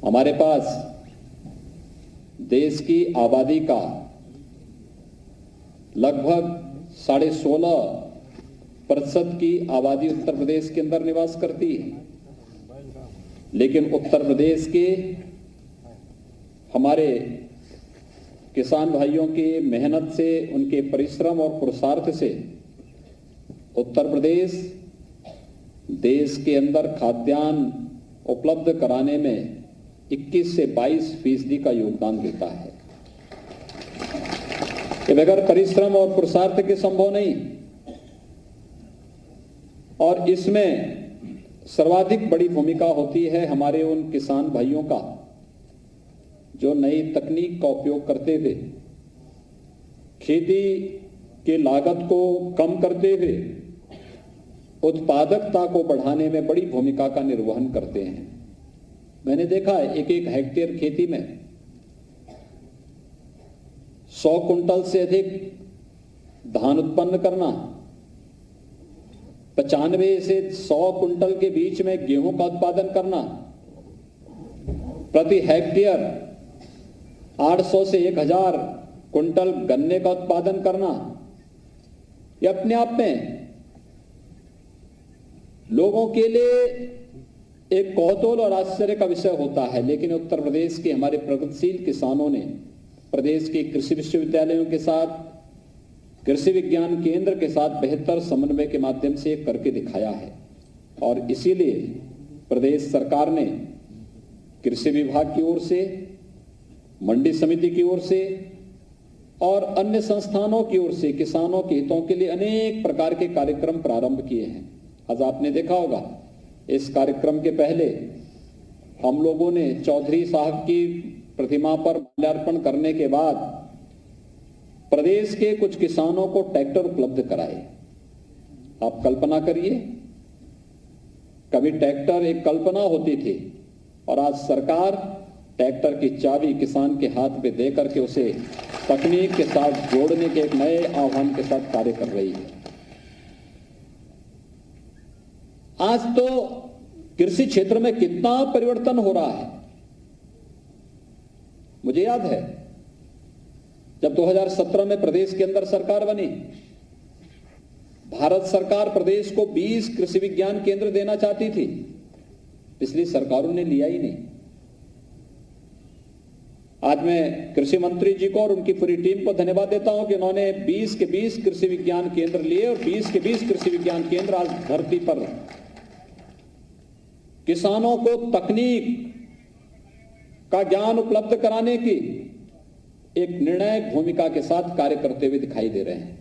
हमारे पास देश की आबादी का लगभग 16.5% की आबादी उत्तर प्रदेश के अंदर निवास करती है, लेकिन उत्तर प्रदेश के हमारे किसान भाइयों की मेहनत से, उनके परिश्रम और पुरुषार्थ से उत्तर प्रदेश देश के अंदर खाद्यान्न उपलब्ध कराने में 21 से 22% का योगदान देता है। ये बगैर परिश्रम और पुरुषार्थ के संभव नहीं। और इसमें सर्वाधिक बड़ी भूमिका होती है हमारे उन किसान भाइयों का जो नई तकनीक का उपयोग करते हुए खेती के लागत को कम करते हुए उत्पादकता को बढ़ाने में बड़ी भूमिका का निर्वहन करते हैं। मैंने देखा है एक हेक्टेयर खेती में 100 कुंटल से अधिक धान उत्पन्न करना, 95 से 100 कुंटल के बीच में गेहूं का उत्पादन करना, प्रति हेक्टेयर 800 से 1000 कुंटल गन्ने का उत्पादन करना, यह अपने आप में लोगों के लिए एक कौतूहल और आश्चर्य का विषय होता है। लेकिन उत्तर प्रदेश के हमारे प्रगतिशील किसानों ने प्रदेश के कृषि विश्वविद्यालयों के साथ, कृषि विज्ञान केंद्र के साथ बेहतर समन्वय के माध्यम से करके दिखाया है। और इसीलिए प्रदेश सरकार ने कृषि विभाग की ओर से, मंडी समिति की ओर से और अन्य संस्थानों की ओर से किसानों के हितों के लिए अनेक प्रकार के कार्यक्रम प्रारंभ किए हैं। आज आपने देखा होगा, इस कार्यक्रम के पहले हम लोगों ने चौधरी साहब की प्रतिमा पर माल्यार्पण करने के बाद प्रदेश के कुछ किसानों को ट्रैक्टर उपलब्ध कराए। आप कल्पना करिए, कभी ट्रैक्टर एक कल्पना होती थी और आज सरकार ट्रैक्टर की चाबी किसान के हाथ में देकर के उसे तकनीक के साथ जोड़ने के एक नए आह्वान के साथ कार्य कर रही है। आज तो कृषि क्षेत्र में कितना परिवर्तन हो रहा है। मुझे याद है जब 2017 में प्रदेश के अंदर सरकार बनी, भारत सरकार प्रदेश को 20 कृषि विज्ञान केंद्र देना चाहती थी। पिछली सरकारों ने लिया ही नहीं। आज मैं कृषि मंत्री जी को और उनकी पूरी टीम को धन्यवाद देता हूं कि उन्होंने 20 के 20 कृषि विज्ञान केंद्र लिए और 20 के 20 कृषि विज्ञान केंद्र आज धरती पर किसानों को तकनीक का ज्ञान उपलब्ध कराने की एक निर्णायक भूमिका के साथ कार्य करते हुए दिखाई दे रहे हैं।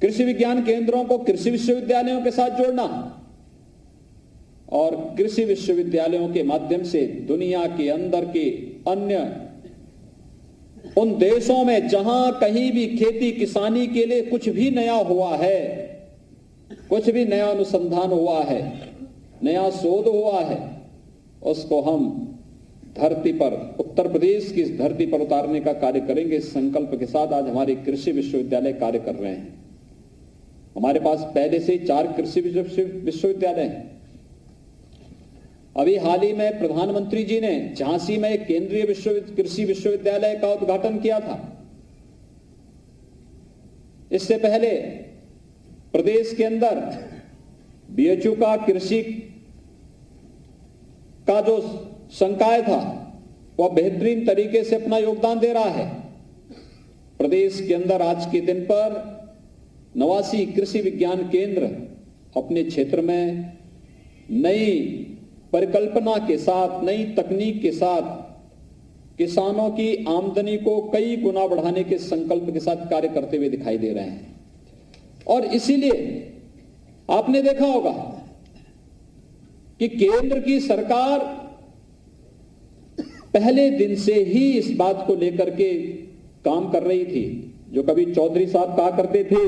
कृषि विज्ञान केंद्रों को कृषि विश्वविद्यालयों के साथ जोड़ना और कृषि विश्वविद्यालयों के माध्यम से दुनिया के अंदर के अन्य उन देशों में जहां कहीं भी खेती किसानी के लिए कुछ भी नया हुआ है, कुछ भी नया अनुसंधान हुआ है, नया शोध हुआ है, उसको हम धरती पर, उत्तर प्रदेश की इस धरती पर उतारने का कार्य करेंगे। इस संकल्प के साथ आज हमारे कृषि विश्वविद्यालय कार्य कर रहे हैं। हमारे पास पहले से 4 कृषि विश्वविद्यालय हैं। अभी हाल ही में प्रधानमंत्री जी ने झांसी में एक केंद्रीय कृषि विश्वविद्यालय का उद्घाटन किया था। इससे पहले प्रदेश के अंदर बीएचयू का कृषि का जो संकाय था वह बेहतरीन तरीके से अपना योगदान दे रहा है। प्रदेश के अंदर आज के दिन पर 89 कृषि विज्ञान केंद्र अपने क्षेत्र में नई परिकल्पना के साथ, नई तकनीक के साथ किसानों की आमदनी को कई गुना बढ़ाने के संकल्प के साथ कार्य करते हुए दिखाई दे रहे हैं। और इसीलिए आपने देखा होगा कि केंद्र की सरकार पहले दिन से ही इस बात को लेकर के काम कर रही थी। जो कभी चौधरी साहब कहा करते थे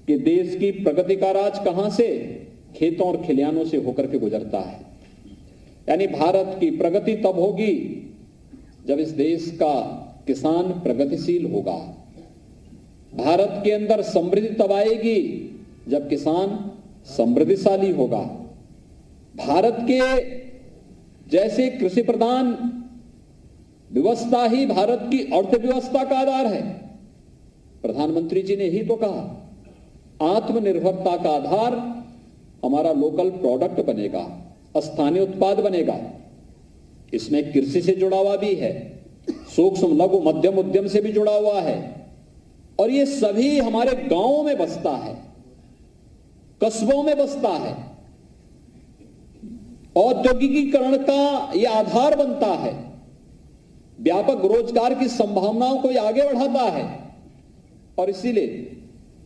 कि देश की प्रगति का राज कहां से, खेतों और खलिहानों से होकर के गुजरता है। यानी भारत की प्रगति तब होगी जब इस देश का किसान प्रगतिशील होगा। भारत के अंदर समृद्धि तब आएगी जब किसान समृद्धिशाली होगा। भारत के जैसे कृषि प्रधान व्यवस्था ही भारत की अर्थव्यवस्था का आधार है। प्रधानमंत्री जी ने ही तो कहा, आत्मनिर्भरता का आधार हमारा लोकल प्रोडक्ट बनेगा, स्थानीय उत्पाद बनेगा। इसमें कृषि से जुड़ा हुआ भी है, सूक्ष्म लघु मध्यम उद्यम से भी जुड़ा हुआ है, और ये सभी हमारे गांवों में बसता है, कस्बों में बसता है। औद्योगिकीकरण का यह आधार बनता है, व्यापक रोजगार की संभावनाओं को यह आगे बढ़ाता है। और इसीलिए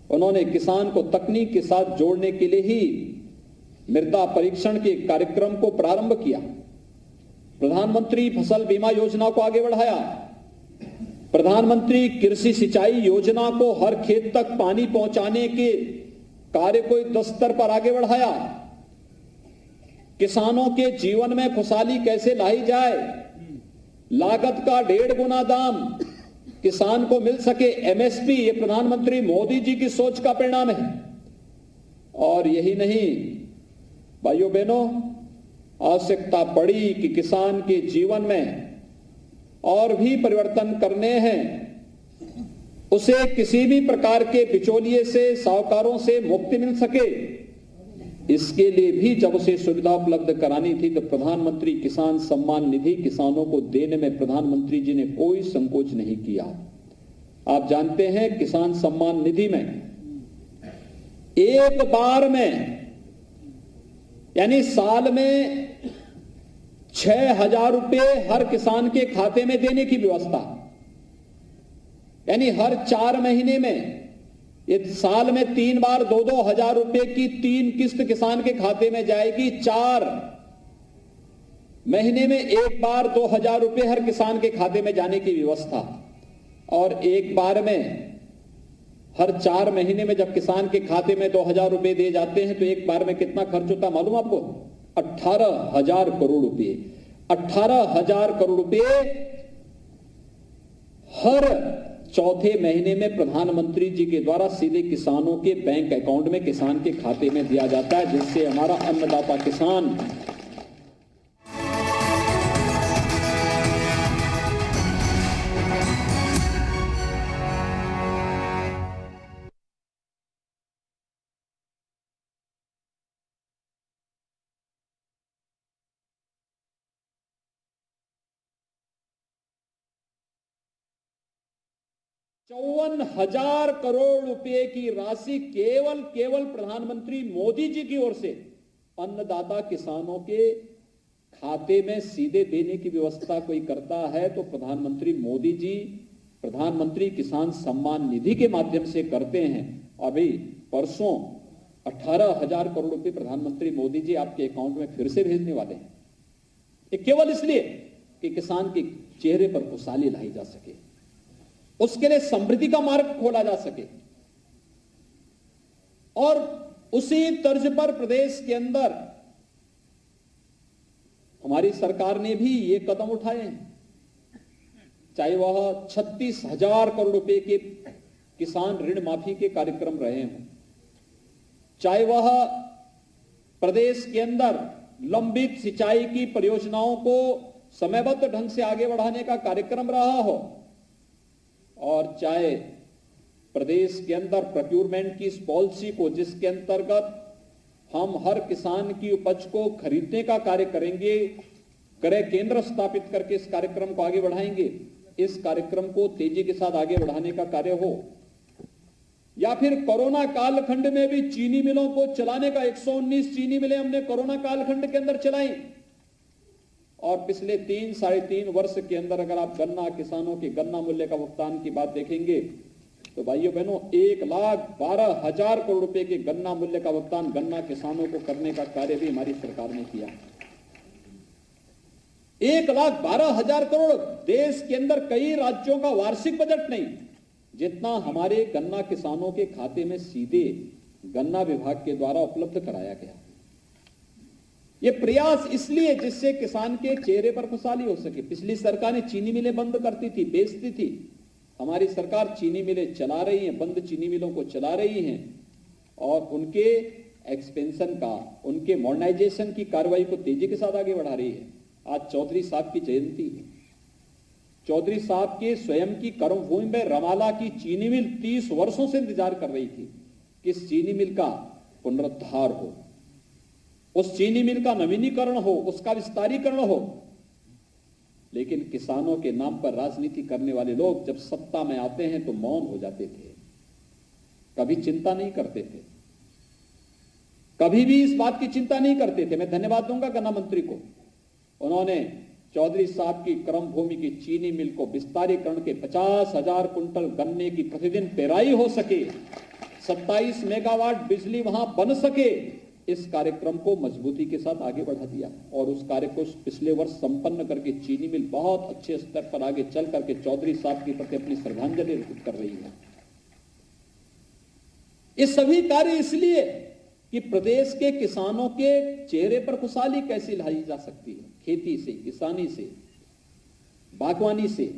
उन्होंने किसान को तकनीक के साथ जोड़ने के लिए ही मृदा परीक्षण के कार्यक्रम को प्रारंभ किया, प्रधानमंत्री फसल बीमा योजना को आगे बढ़ाया, प्रधानमंत्री कृषि सिंचाई योजना को हर खेत तक पानी पहुंचाने के कार्य को युद्ध स्तर पर आगे बढ़ाया, किसानों के जीवन में खुशहाली कैसे लाई जाए, लागत का 1.5 गुना दाम किसान को मिल सके, एमएसपी, ये प्रधानमंत्री मोदी जी की सोच का परिणाम है। और यही नहीं भाइयों बहनों, आवश्यकता पड़ी कि किसान के जीवन में और भी परिवर्तन करने हैं, उसे किसी भी प्रकार के बिचौलिए से, साहूकारों से मुक्ति मिल सके। इसके लिए भी जब उसे सुविधा उपलब्ध करानी थी तो प्रधानमंत्री किसान सम्मान निधि किसानों को देने में प्रधानमंत्री जी ने कोई संकोच नहीं किया। आप जानते हैं, किसान सम्मान निधि में एक बार में यानी साल में 6,000 रुपए हर किसान के खाते में देने की व्यवस्था, यानी हर 4 महीने में, इस साल में 3 बार 2-2 हजार रुपए की 3 किस्त किसान के खाते में जाएगी। 4 महीने में एक बार 2,000 रुपए हर किसान के खाते में जाने की व्यवस्था। और एक बार में हर 4 महीने में जब किसान के खाते में 2,000 रुपए दिए जाते हैं तो एक बार में कितना खर्च होता है मालूम आपको? 18,000 करोड़ रुपए। 18,000 करोड़ रुपए हर चौथे महीने में प्रधानमंत्री जी के द्वारा सीधे किसानों के बैंक अकाउंट में, किसान के खाते में दिया जाता है, जिससे हमारा अन्नदाता किसान ₹54,000 करोड़ रुपए की राशि केवल प्रधानमंत्री मोदी जी की ओर से अन्नदाता किसानों के खाते में सीधे देने की व्यवस्था कोई करता है तो प्रधानमंत्री मोदी जी प्रधानमंत्री किसान सम्मान निधि के माध्यम से करते हैं। अभी परसों 18,000 करोड़ रुपए प्रधानमंत्री मोदी जी आपके अकाउंट में फिर से भेजने वाले हैं। ये केवल इसलिए कि किसान के चेहरे पर खुशहाली लाई जा सके, उसके लिए समृद्धि का मार्ग खोला जा सके। और उसी तर्ज पर प्रदेश के अंदर हमारी सरकार ने भी ये कदम उठाए हैं, चाहे वह 36,000 करोड़ रुपए के किसान ऋण माफी के कार्यक्रम रहे हों, चाहे वह प्रदेश के अंदर लंबित सिंचाई की परियोजनाओं को समयबद्ध ढंग से आगे बढ़ाने का कार्यक्रम रहा हो, और चाहे प्रदेश के अंदर प्रोक्योरमेंट की इस पॉलिसी को, जिसके अंतर्गत हम हर किसान की उपज को खरीदने का कार्य करेंगे, क्रय केंद्र स्थापित करके इस कार्यक्रम को आगे बढ़ाएंगे, इस कार्यक्रम को तेजी के साथ आगे बढ़ाने का कार्य हो, या फिर कोरोना कालखंड में भी चीनी मिलों को चलाने का 119 चीनी मिलें हमने कोरोना कालखंड के अंदर चलाई। और पिछले 3-3.5 वर्ष के अंदर अगर आप गन्ना किसानों के गन्ना मूल्य का भुगतान की बात देखेंगे तो भाइयों बहनों 1,12,000 करोड़ रुपए के गन्ना मूल्य का भुगतान गन्ना किसानों को करने का कार्य भी हमारी सरकार ने किया। 1,12,000 करोड़। देश के अंदर कई राज्यों का वार्षिक बजट नहीं जितना हमारे गन्ना किसानों के खाते में सीधे गन्ना विभाग के द्वारा उपलब्ध कराया गया। यह प्रयास इसलिए जिससे किसान के चेहरे पर खुशहाली हो सके। पिछली सरकार ने चीनी मिलें बंद करती थी, बेचती थी, हमारी सरकार चीनी मिलें चला रही है, बंद चीनी मिलों को चला रही है और उनके एक्सपेंशन का, उनके मॉडर्नाइजेशन की कार्रवाई को तेजी के साथ आगे बढ़ा रही है। आज चौधरी साहब की जयंती है। चौधरी साहब के स्वयं की कर्मभूमि में रमाला की चीनी मिल 30 वर्षों से इंतजार कर रही थी कि इस चीनी मिल का पुनरुद्धार हो, उस चीनी मिल का नवीनीकरण हो, उसका विस्तारीकरण हो। लेकिन किसानों के नाम पर राजनीति करने वाले लोग जब सत्ता में आते हैं तो मौन हो जाते थे, कभी चिंता नहीं करते थे, कभी भी इस बात की चिंता नहीं करते थे। मैं धन्यवाद दूंगा गन्ना मंत्री को, उन्होंने चौधरी साहब की कर्मभूमि की चीनी मिल को विस्तारीकरण के 50,000 कुंटल गन्ने की प्रतिदिन पेराई हो सके, 27 मेगावाट बिजली वहां बन सके, इस कार्यक्रम को मजबूती के साथ आगे बढ़ा दिया। और उस कार्य को पिछले वर्ष संपन्न करके चीनी मिल बहुत अच्छे स्तर पर आगे चल करके चौधरी साहब के प्रति अपनी श्रद्धांजलि अर्पित कर रही है। ये सभी कार्य इसलिए कि प्रदेश के किसानों के चेहरे पर खुशहाली कैसे लाई जा सकती है, खेती से, किसानी से, बागवानी से,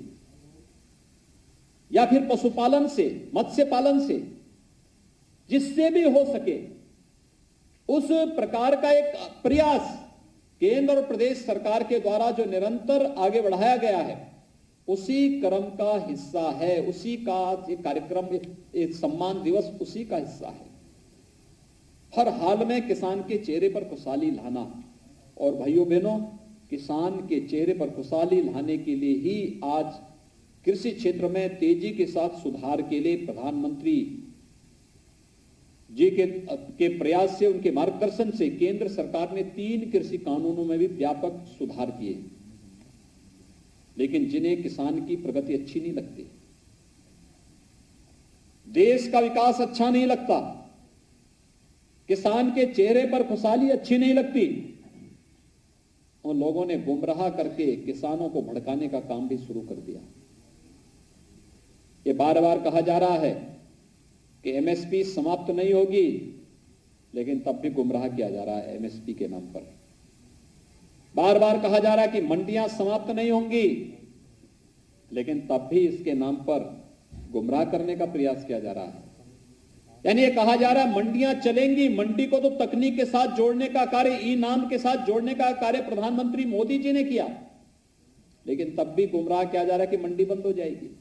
या फिर पशुपालन से, मत्स्य पालन से, जिससे भी हो सके उस प्रकार का एक प्रयास केंद्र और प्रदेश सरकार के द्वारा जो निरंतर आगे बढ़ाया गया है, उसी क्रम का हिस्सा है, उसी का कार्यक्रम, एक सम्मान दिवस उसी का हिस्सा है। हर हाल में किसान के चेहरे पर खुशहाली लाना, और भाइयों बहनों, किसान के चेहरे पर खुशहाली लाने के लिए ही आज कृषि क्षेत्र में तेजी के साथ सुधार के लिए प्रधानमंत्री जी के प्रयास से, उनके मार्गदर्शन से केंद्र सरकार ने 3 कृषि कानूनों में भी व्यापक सुधार किए। लेकिन जिन्हें किसान की प्रगति अच्छी नहीं लगती, देश का विकास अच्छा नहीं लगता, किसान के चेहरे पर खुशहाली अच्छी नहीं लगती, उन लोगों ने गुमराह करके किसानों को भड़काने का काम भी शुरू कर दिया। ये बार बार कहा जा रहा है कि एमएसपी समाप्त नहीं होगी, लेकिन तब भी गुमराह किया जा रहा है एमएसपी के नाम पर। बार बार कहा जा रहा है कि मंडियां समाप्त नहीं होंगी, लेकिन तब भी इसके नाम पर गुमराह करने का प्रयास किया जा रहा है। यानी ये कहा जा रहा है मंडियां चलेंगी, मंडी को तो तकनीक के साथ जोड़ने का कार्य, ई नाम के साथ जोड़ने का कार्य प्रधानमंत्री मोदी जी ने किया, लेकिन तब भी गुमराह किया जा रहा है कि मंडी बंद हो जाएगी।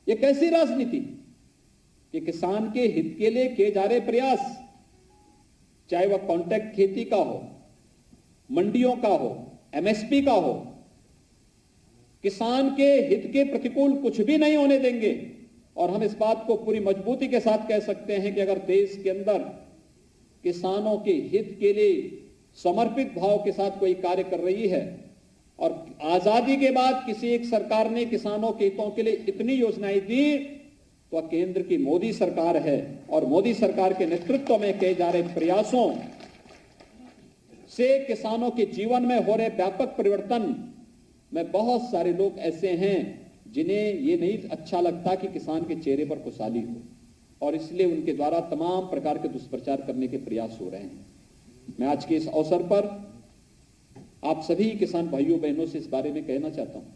ये कैसी राजनीति कि किसान के हित के लिए किए जा रहे प्रयास, चाहे वह कॉन्ट्रैक्ट खेती का हो, मंडियों का हो, एमएसपी का हो, किसान के हित के प्रतिकूल कुछ भी नहीं होने देंगे। और हम इस बात को पूरी मजबूती के साथ कह सकते हैं कि अगर देश के अंदर किसानों के हित के लिए समर्पित भाव के साथ कोई कार्य कर रही है, और आजादी के बाद किसी एक सरकार ने किसानों के हितों के लिए इतनी योजनाएं दी, तो केंद्र की मोदी सरकार है। और मोदी सरकार के नेतृत्व में किए जा रहे प्रयासों से किसानों के जीवन में हो रहे व्यापक परिवर्तन में बहुत सारे लोग ऐसे हैं जिन्हें ये नहीं अच्छा लगता कि किसान के चेहरे पर खुशहाली हो, और इसलिए उनके द्वारा तमाम प्रकार के दुष्प्रचार करने के प्रयास हो रहे हैं। मैं आज के इस अवसर पर आप सभी किसान भाइयों बहनों से इस बारे में कहना चाहता हूं।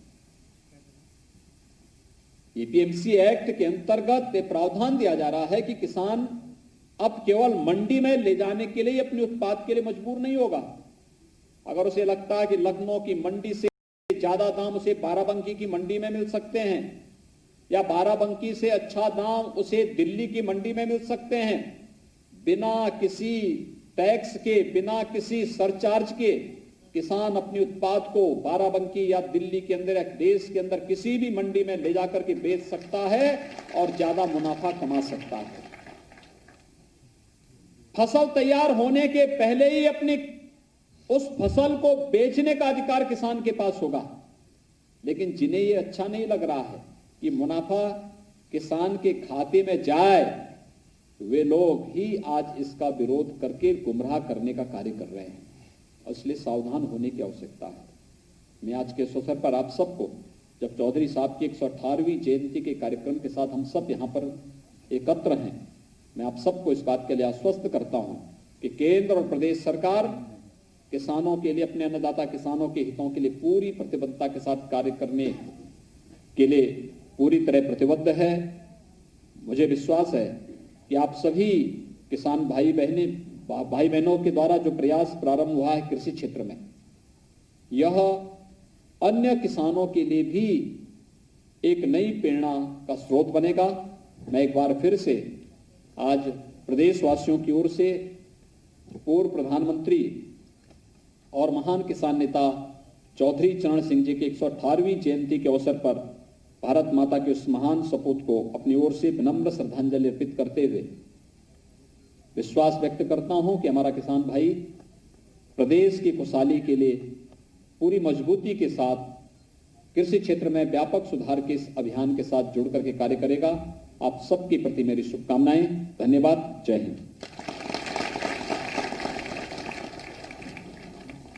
एपीएमसी एक्ट के अंतर्गत एक प्रावधान दिया जा रहा है कि किसान अब केवल मंडी में ले जाने के लिए अपने उत्पाद के लिए मजबूर नहीं होगा। अगर उसे लगता है कि लखनऊ की मंडी से ज्यादा दाम उसे बाराबंकी की मंडी में मिल सकते हैं, या बाराबंकी से अच्छा दाम उसे दिल्ली की मंडी में मिल सकते हैं, बिना किसी टैक्स के, बिना किसी सरचार्ज के किसान अपने उत्पाद को बाराबंकी या दिल्ली के अंदर, एक देश के अंदर किसी भी मंडी में ले जाकर के बेच सकता है और ज्यादा मुनाफा कमा सकता है। फसल तैयार होने के पहले ही अपनी उस फसल को बेचने का अधिकार किसान के पास होगा। लेकिन जिन्हें ये अच्छा नहीं लग रहा है कि मुनाफा किसान के खाते में जाए, वे लोग ही आज इसका विरोध करके गुमराह करने का कार्य कर रहे हैं, और इसलिए सावधान होने की आवश्यकता है। मैं आज के इस अवसर पर आप सबको, जब चौधरी साहब की 118वीं जयंती के कार्यक्रम के साथ हम सब यहाँ पर एकत्र हैं, मैं आप सबको इस बात के लिए आश्वस्त करता हूँ कि केंद्र और प्रदेश सरकार किसानों के लिए, अपने अन्नदाता किसानों के हितों के लिए पूरी प्रतिबद्धता के साथ कार्य करने के लिए पूरी तरह प्रतिबद्ध है। मुझे विश्वास है कि आप सभी किसान भाई बहनों के द्वारा जो प्रयास प्रारंभ हुआ है कृषि क्षेत्र में, यह अन्य किसानों के लिए भी एक नई प्रेरणा का स्रोत बनेगा। मैं एक बार फिर से आज प्रदेशवासियों की ओर से पूर्व प्रधानमंत्री और महान किसान नेता चौधरी चरण सिंह जी की 118वीं जयंती के अवसर पर भारत माता के उस महान सपूत को अपनी ओर से विनम्र श्रद्धांजलि अर्पित करते हुए विश्वास व्यक्त करता हूं कि हमारा किसान भाई प्रदेश की खुशहाली के लिए पूरी मजबूती के साथ कृषि क्षेत्र में व्यापक सुधार के इस अभियान के साथ जुड़ करके कार्य करेगा। आप सबके प्रति मेरी शुभकामनाएं। धन्यवाद। जय हिंद।